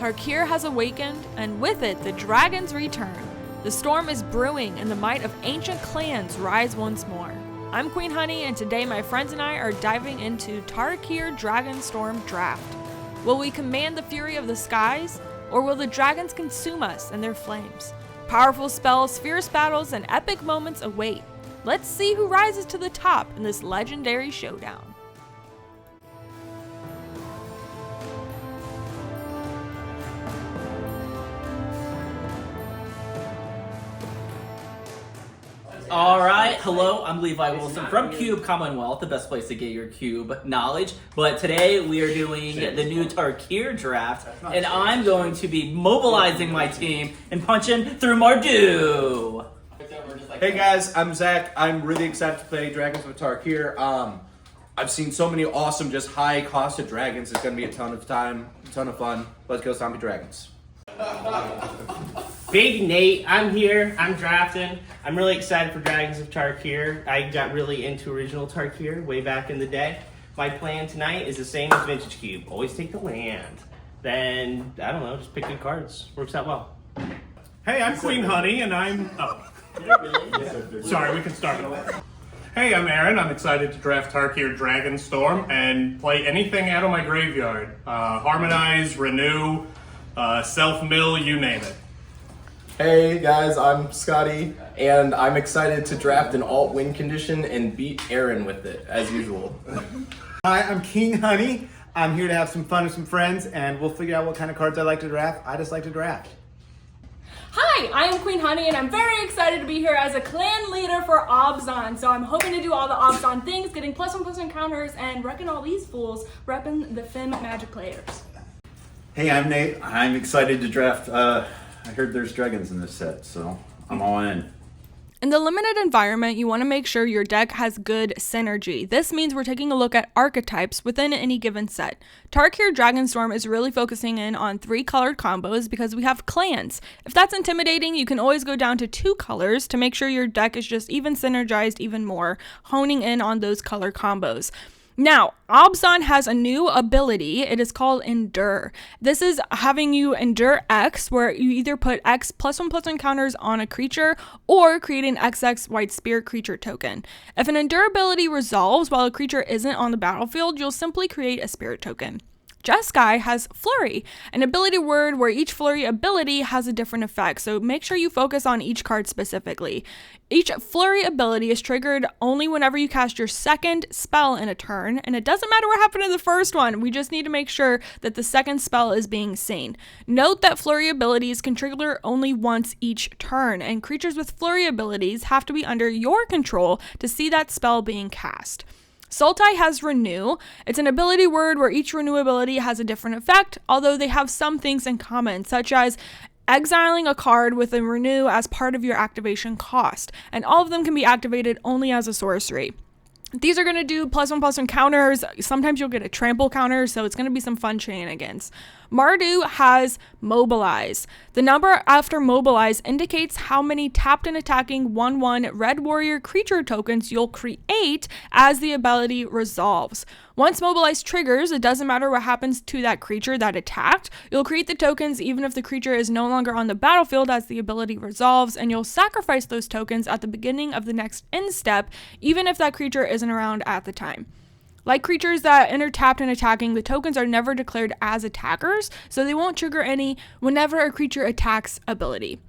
Tarkir has awakened, and with it, the dragons return. The storm is brewing, and the might of ancient clans rise once more. I'm Queen Honey, and today my friends and I are diving into Tarkir Dragonstorm Draft. Will we command the fury of the skies, or will the dragons consume us in their flames? Powerful spells, fierce battles, and epic moments await. Let's see who rises to the top in this legendary showdown. Alright, hello, I'm Levi Wilson from Cube Commonwealth, the best place to get your cube knowledge. But today we are doing the new Tarkir draft, and I'm going to be mobilizing my team and punching through Mardu. Hey guys, I'm Zach. I'm really excited to play Dragons with Tarkir. I've seen so many awesome, just high costed dragons. It's gonna be a ton of fun. Let's go zombie dragons. Big Nate, I'm here, I'm drafting. I'm really excited for Dragons of Tarkir. I got really into original Tarkir way back in the day. My plan tonight is the same as Vintage Cube. Always take the land. Then, I don't know, just pick good cards. Works out well. Hey, I'm Queen Honey, and I'm... Sorry, we can start over. Hey, I'm Aaron. I'm excited to draft Tarkir Dragonstorm and play anything out of my graveyard. Harmonize, renew, self-mill, you name it. Hey guys, I'm Scotty, and I'm excited to draft an alt win condition and beat Aaron with it, as usual. Hi, I'm King Honey. I'm here to have some fun with some friends, and we'll figure out what kind of cards I like to draft. I just like to draft. Hi, I am Queen Honey, and I'm very excited to be here as a clan leader for Obzon. So I'm hoping to do all the Obzon things, getting +1/+1 encounters, and wrecking all these fools, repping the Fem Magic players. Hey, I'm Nate. I'm excited to draft. I heard there's dragons in this set, so I'm all in. In the limited environment, you want to make sure your deck has good synergy. This means we're taking a look at archetypes within any given set. Tarkir Dragonstorm is really focusing in on 3 colored combos because we have clans. If that's intimidating, you can always go down to 2 colors to make sure your deck is just even synergized even more, honing in on those color combos. Now, Obzon has a new ability. It is called Endure. This is having you endure X, where you either put X +1/+1 encounters on a creature or create an XX White Spirit creature token. If an Endure ability resolves while a creature isn't on the battlefield, you'll simply create a spirit token. Jeskai has Flurry, an ability word where each Flurry ability has a different effect, so make sure you focus on each card specifically. Each Flurry ability is triggered only whenever you cast your second spell in a turn, and it doesn't matter what happened in the first one, we just need to make sure that the second spell is being seen. Note that Flurry abilities can trigger only once each turn, and creatures with Flurry abilities have to be under your control to see that spell being cast. Sultai has Renew. It's an ability word where each Renew ability has a different effect, although they have some things in common, such as exiling a card with a Renew as part of your activation cost, and all of them can be activated only as a sorcery. These are going to do +1/+1 counters. Sometimes you'll get a trample counter, so it's going to be some fun shenanigans. Mardu has Mobilize. The number after Mobilize indicates how many tapped and attacking 1/1 Red Warrior creature tokens you'll create as the ability resolves. Once Mobilize triggers, it doesn't matter what happens to that creature that attacked. You'll create the tokens even if the creature is no longer on the battlefield as the ability resolves, and you'll sacrifice those tokens at the beginning of the next end step, even if that creature isn't around at the time. Like creatures that enter tapped and attacking, the tokens are never declared as attackers, so they won't trigger any whenever a creature attacks ability.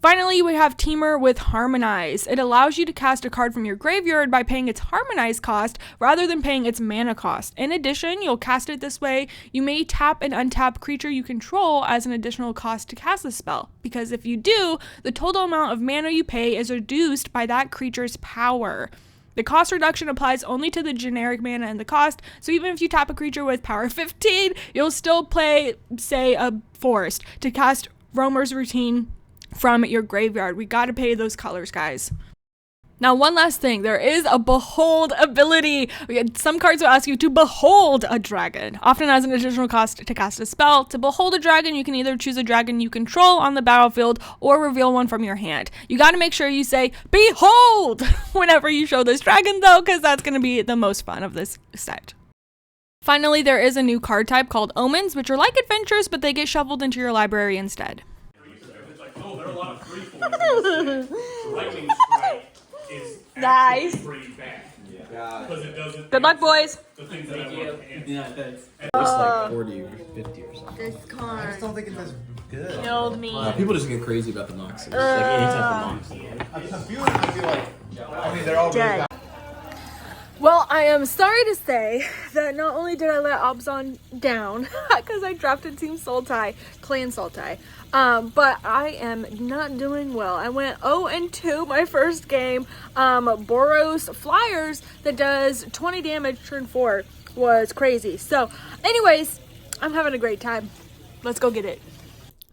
Finally, we have Teamer with Harmonize. It allows you to cast a card from your graveyard by paying its Harmonize cost rather than paying its mana cost. In addition, you'll cast it this way. You may tap an untapped creature you control as an additional cost to cast the spell, because if you do, the total amount of mana you pay is reduced by that creature's power. The cost reduction applies only to the generic mana and the cost, so even if you tap a creature with power 15, you'll still play, say, a forest to cast Roamer's Routine from your graveyard. We gotta pay those colors, guys. Now, one last thing, there is a Behold ability. Some cards will ask you to behold a dragon, often as an additional cost to cast a spell. To behold a dragon, you can either choose a dragon you control on the battlefield or reveal one from your hand. You got to make sure you say, behold, whenever you show this dragon, though, because that's going to be the most fun of this set. Finally, there is a new card type called Omens, which are like adventures, but they get shuffled into your library instead. It's like, oh, there are a lot of 3/4s. Lightning Strike is Nice. actually pretty bad. Because it doesn't. Good luck, boys. The things that I want to answer. Yeah, thanks. It's like 40 or 50 or something. This I card just don't think it does good. killed me. People just get crazy about the Moxie. Like any type of Moxie. I'm feeling I feel like, I mean, they're all really Dead. Well, I am sorry to say that not only did I let Obzon down because I drafted Team Sultai, Clan Sultai, but I am not doing well. I went 0-2 my first game. Boros Flyers that does 20 damage turn 4 was crazy. So, anyways, I'm having a great time. Let's go get it.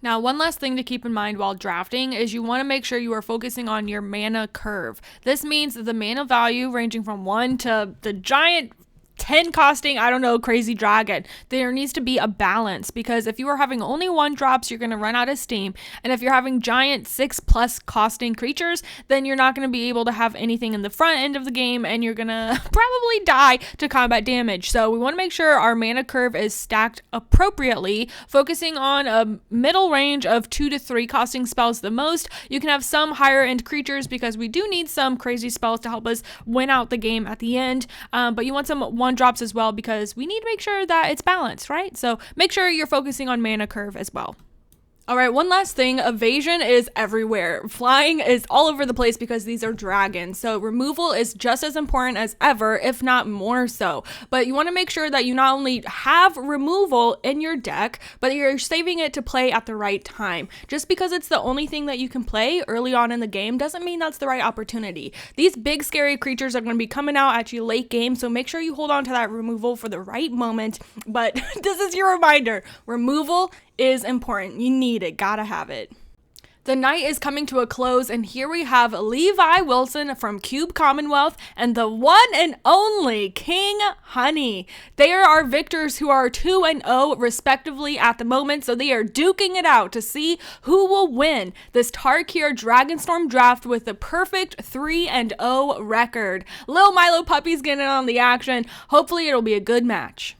Now, one last thing to keep in mind while drafting is you want to make sure you are focusing on your mana curve. This means that the mana value ranging from 1 to the giant 10 costing, I don't know, crazy dragon. There needs to be a balance, because if you are having only 1 drops, you're going to run out of steam. And if you're having giant 6+ costing creatures, then you're not going to be able to have anything in the front end of the game, and you're going to probably die to combat damage. So we want to make sure our mana curve is stacked appropriately, focusing on a middle range of 2 to 3 costing spells the most. You can have some higher end creatures because we do need some crazy spells to help us win out the game at the end. But you want some 1 drops as well, because we need to make sure that it's balanced, right? So make sure you're focusing on mana curve as well. All right, one last thing. Evasion is everywhere. Flying is all over the place because these are dragons. So removal is just as important as ever, if not more so. But you want to make sure that you not only have removal in your deck, but you're saving it to play at the right time. Just because it's the only thing that you can play early on in the game doesn't mean that's the right opportunity. These big scary creatures are going to be coming out at you late game, so make sure you hold on to that removal for the right moment. But this is your reminder. Removal is important. You need it. Gotta have it. The night is coming to a close, and here we have Levi Wilson from Cube Commonwealth and the one and only King Honey. They are our victors who are 2-0 respectively at the moment, so they are duking it out to see who will win this Tarkir Dragonstorm draft with the perfect 3-0 record. Lil Milo Puppy's getting on the action. Hopefully it'll be a good match.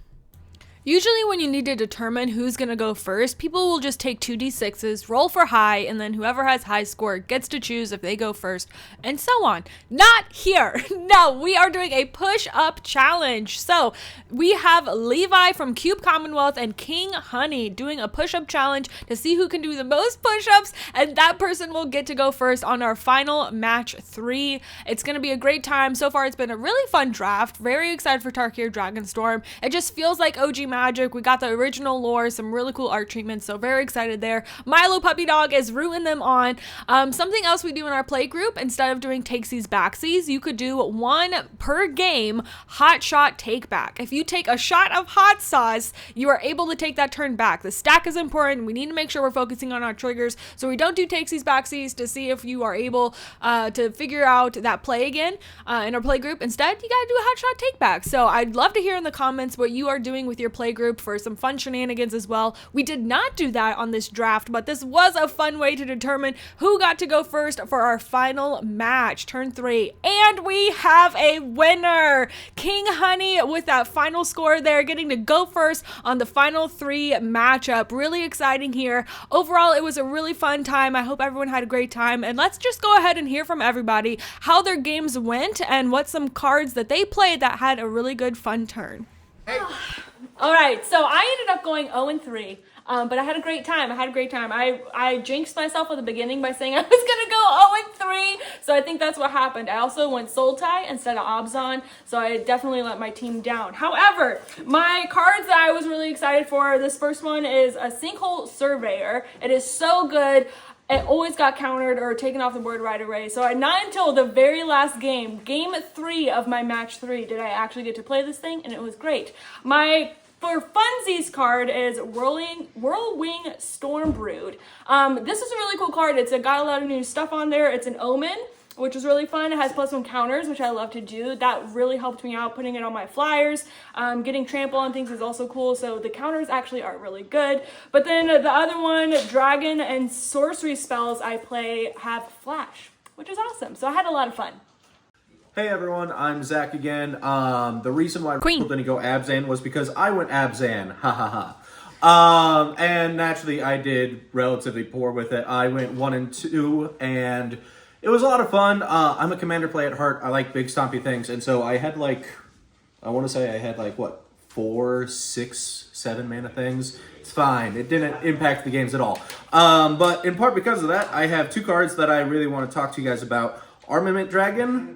Usually when you need to determine who's going to go first, people will just take 2d6s, roll for high, and then whoever has high score gets to choose if they go first, and so on. Not here. No, we are doing a push-up challenge. So we have Levi from Cube Commonwealth and King Honey doing a push-up challenge to see who can do the most push-ups, and that person will get to go first on our final match 3. It's going to be a great time. So far, it's been a really fun draft. Very excited for Tarkir Dragonstorm. It just feels like OG Magic. We got the original lore, some really cool art treatments, so very excited there. Milo Puppy Dog is rooting them on. Something else we do in our play group, instead of doing takesies backsies, you could do 1 per game hot shot take back. If you take a shot of hot sauce, you are able to take that turn back. The stack is important. We need to make sure we're focusing on our triggers, so we don't do takesies backsies to see if you are able to figure out that play again in our play group. Instead, you gotta do a hot shot take back. So I'd love to hear in the comments what you are doing with your play group for some fun shenanigans as well. We did not do that on this draft, but this was a fun way to determine who got to go first for our final match, turn 3. And we have a winner! King Honey with that final score there, getting to go first on the final 3 matchup. Really exciting here. Overall, it was a really fun time. I hope everyone had a great time, and let's just go ahead and hear from everybody how their games went and what some cards that they played that had a really good fun turn. All right, so I ended up going 0-3, but I had a great time. I jinxed myself at the beginning by saying I was going to go 0-3, so I think that's what happened. I also went Sultai instead of Obzon, so I definitely let my team down. However, my cards that I was really excited for, this first one is a Sinkhole Surveyor. It is so good. It always got countered or taken off the board right away. So not until the very last game, game 3 of my match 3, did I actually get to play this thing, and it was great. My for funsies card is Whirlwing Stormbrood. This is a really cool card. It's got a lot of new stuff on there. It's an omen, which is really fun. It has +1 counters, which I love to do. That really helped me out putting it on my flyers. Getting trample on things is also cool, so the counters actually are really good. But then the other one, dragon and sorcery spells I play have flash, which is awesome. So I had a lot of fun. Hey everyone, I'm Zach again. The reason why Queen. people didn't go Abzan was because I went Abzan. Ha ha ha. And naturally I did relatively poor with it. I went 1 and 2 and it was a lot of fun. I'm a commander play at heart. I like big stompy things. And so I had I want to say I had 4, 6, 7 mana things. It's fine. It didn't impact the games at all. But in part because of that, I have 2 cards that I really want to talk to you guys about. Armament Dragon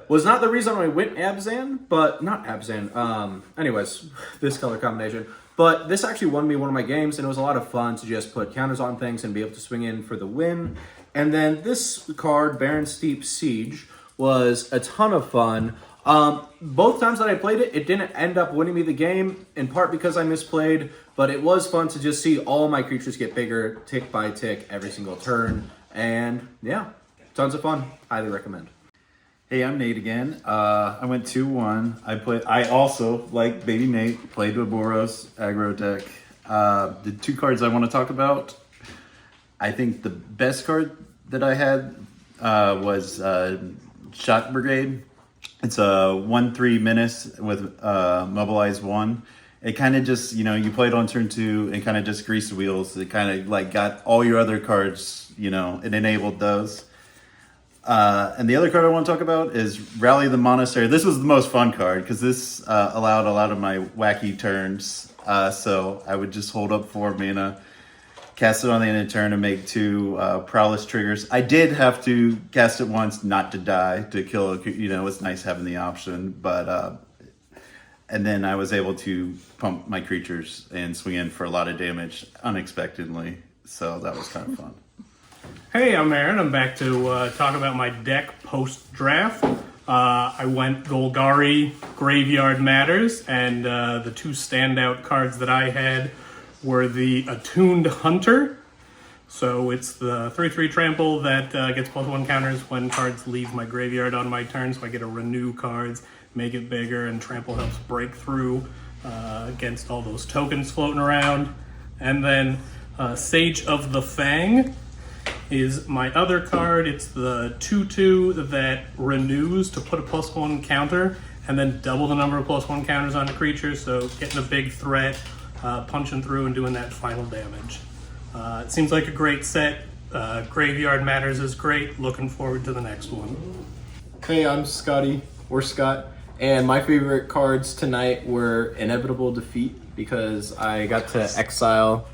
was not the reason I went Abzan, but not Abzan. Anyways, this color combination. But this actually won me one of my games, and it was a lot of fun to just put counters on things and be able to swing in for the win. And then this card, Baron Steep Siege, was a ton of fun. Both times that I played it, it didn't end up winning me the game, in part because I misplayed, but it was fun to just see all my creatures get bigger, tick by tick, every single turn. And yeah. Tons of fun. Highly recommend. Hey, I'm Nate again. I went 2-1. I also, like Baby Nate, played Boros aggro deck. The 2 cards I want to talk about, I think the best card that I had was Shot Brigade. It's a 1/3 menace with Mobilize 1. It kind of just, you play it on turn 2 and kind of just greased the wheels. It kind of got all your other cards, it enabled those. And the other card I want to talk about is Rally the Monastery. This was the most fun card because this allowed a lot of my wacky turns. So I would just hold up 4 mana, cast it on the end of the turn, and make 2 Prowess triggers. I did have to cast it once not to die, to kill it's nice having the option. But and then I was able to pump my creatures and swing in for a lot of damage unexpectedly. So that was kind of fun. Hey, I'm Aaron. I'm back to talk about my deck post-draft. I went Golgari, Graveyard Matters, and the 2 standout cards that I had were the Attuned Hunter. So it's the 3/3 trample that gets +1 counters when cards leave my graveyard on my turn, so I get to renew cards, make it bigger, and trample helps break through against all those tokens floating around. And then Sage of the Fang is my other card. It's the 2/2 that renews to put a +1 counter and then double the number of +1 counters on the creature, so getting a big threat, punching through and doing that final damage. It seems like a great set. Graveyard Matters is great. Looking forward to the next one. Hey, I'm Scotty, or Scott, and my favorite cards tonight were Inevitable Defeat because I got to exile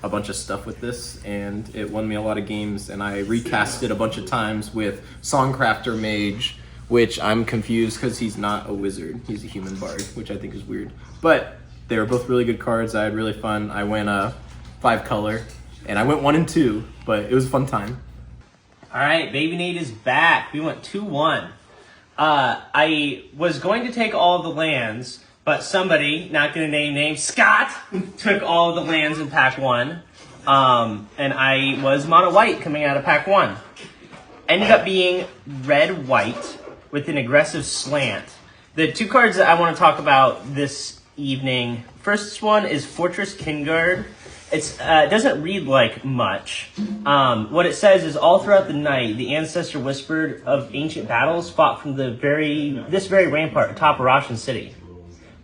a bunch of stuff with this, and it won me a lot of games, and I recast it a bunch of times with Songcrafter Mage, which I'm confused because he's not a wizard. He's a human bard, which I think is weird. But they were both really good cards. I had really fun. I went 5 color, and I went 1 and 2, but it was a fun time. All right, Baby Nate is back. We went 2-1. I was going to take all the lands, but somebody, not going to name names, Scott, took all of the lands in pack 1. And I was mono white coming out of pack 1. Ended up being red white with an aggressive slant. The 2 cards that I want to talk about this evening, first one is Fortress Kingguard. It doesn't read like much. What it says is, all throughout the night, the ancestor whispered of ancient battles fought from this very rampart atop Arashan City.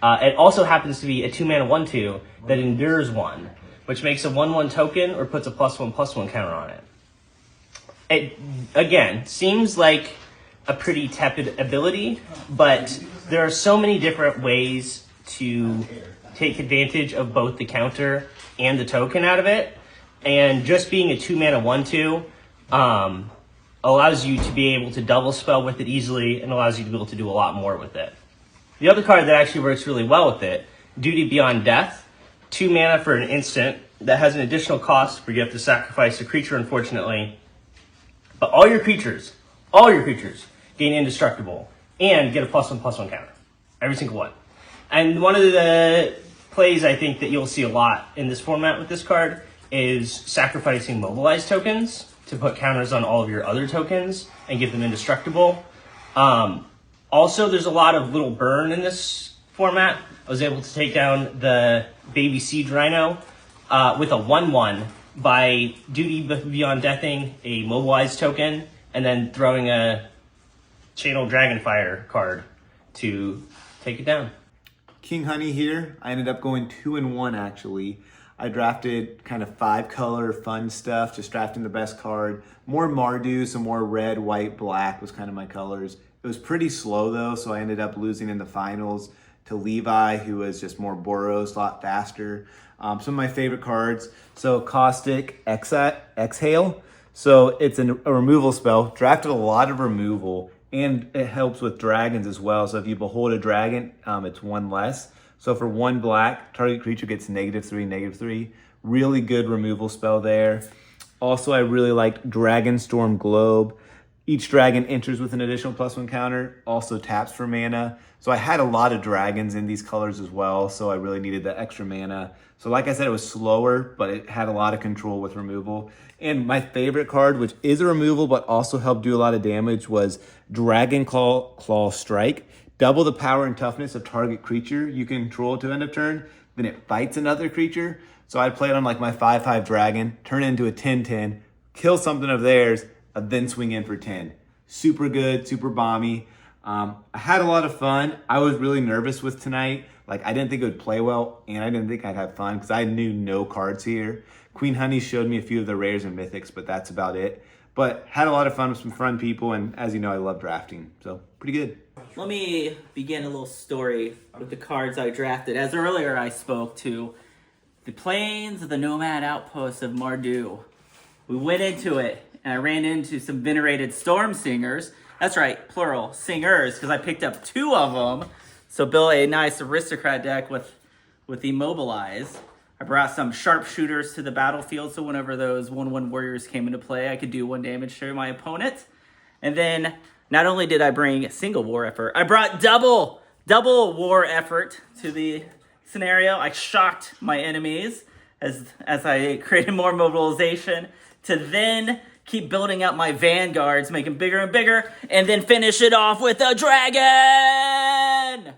It also happens to be a 2-mana 1/2 that endures 1, which makes a 1/1 token or puts a +1/+1 counter on it. It, again, seems like a pretty tepid ability, but there are so many different ways to take advantage of both the counter and the token out of it, and just being a 2-mana 1/2 allows you to be able to double spell with it easily and allows you to be able to do a lot more with it. The other card that actually works really well with it, Duty Beyond Death, 2 mana for an instant that has an additional cost where you have to sacrifice a creature, unfortunately. But all your creatures gain indestructible and get a +1/+1 counter. Every single one. And one of the plays I think that you'll see a lot in this format with this card is sacrificing mobilized tokens to put counters on all of your other tokens and give them indestructible. Also, there's a lot of little burn in this format. I was able to take down the Baby Siege Rhino with a 1/1 by Duty Beyond Deathing a mobilized token and then throwing a Channel Dragonfire card to take it down. King Honey here. I ended up going 2-1 actually. I drafted kind of 5-color fun stuff, just drafting the best card. More Mardu, some more red, white, black was kind of my colors. It was pretty slow though, so I ended up losing in the finals to Levi, who was just more Boros, a lot faster. Some of my favorite cards. So Caustic Exhale. So it's a removal spell. Drafted a lot of removal, and it helps with dragons as well. So if you behold a dragon, it's 1 less. So for 1 black, target creature gets -3/-3. Really good removal spell there. Also, I really liked Dragonstorm Globe. Each dragon enters with an additional +1 counter, also taps for mana. So I had a lot of dragons in these colors as well, so I really needed the extra mana. So like I said, it was slower, but it had a lot of control with removal. And my favorite card, which is a removal but also helped do a lot of damage, was Dragon Claw Strike. Double the power and toughness of target creature you control to end of turn, then it fights another creature. So I'd play it on like my 5/5 dragon, turn it into a 10/10, kill something of theirs, then swing in for 10. Super good, super bomby. I had a lot of fun. I was really nervous with tonight. Like, I didn't think it would play well, and I didn't think I'd have fun because I knew no cards here. Queen Honey showed me a few of the rares and mythics, but that's about it. But had a lot of fun with some fun people, and as you know, I love drafting, so pretty good. Let me begin a little story with the cards I drafted. As earlier I spoke to the plains of the nomad outpost of Mardu. We went into it, and I ran into some venerated storm singers. That's right, plural, singers, because I picked up 2 of them. So built a nice aristocrat deck with Immobilize. I brought some sharpshooters to the battlefield, so whenever those 1/1 warriors came into play, I could do 1 damage to my opponent. And then, not only did I bring single war effort, I brought double war effort to the scenario. I shocked my enemies as I created more mobilization to then keep building up my vanguards, make them bigger and bigger, and then finish it off with a dragon!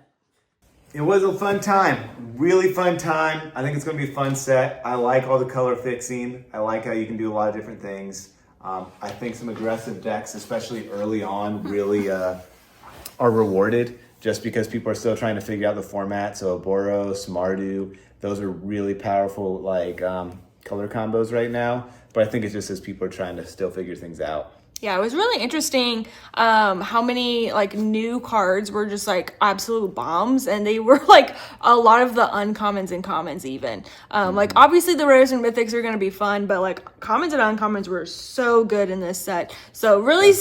It was a fun time, really fun time. I think it's going to be a fun set. I like all the color fixing. I like how you can do a lot of different things. I think some aggressive decks, especially early on, really are rewarded just because people are still trying to figure out the format. So Boros, Mardu, those are really powerful like color combos right now. But I think it's just as people are trying to still figure things out. Yeah, it was really interesting how many like new cards were just like absolute bombs, and they were like a lot of the uncommons and commons even. Like obviously the rares and mythics are going to be fun, but like commons and uncommons were so good in this set. So really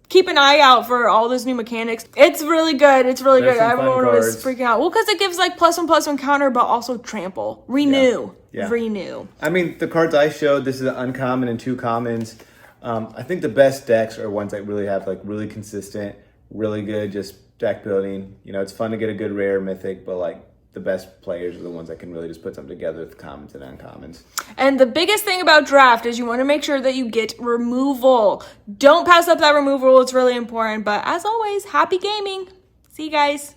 keep an eye out for all those new mechanics. It's really good. It's really good. Everyone was freaking out. Well, because it gives like +1/+1 counter, but also trample, renew, renew. I mean, the cards I showed, this is an uncommon and 2 commons. I think the best decks are ones that really have like really consistent, really good just deck building. You know, it's fun to get a good rare mythic, but like the best players are the ones that can really just put something together with commons and uncommons. And the biggest thing about draft is you want to make sure that you get removal. Don't pass up that removal. It's really important. But as always, happy gaming. See you guys.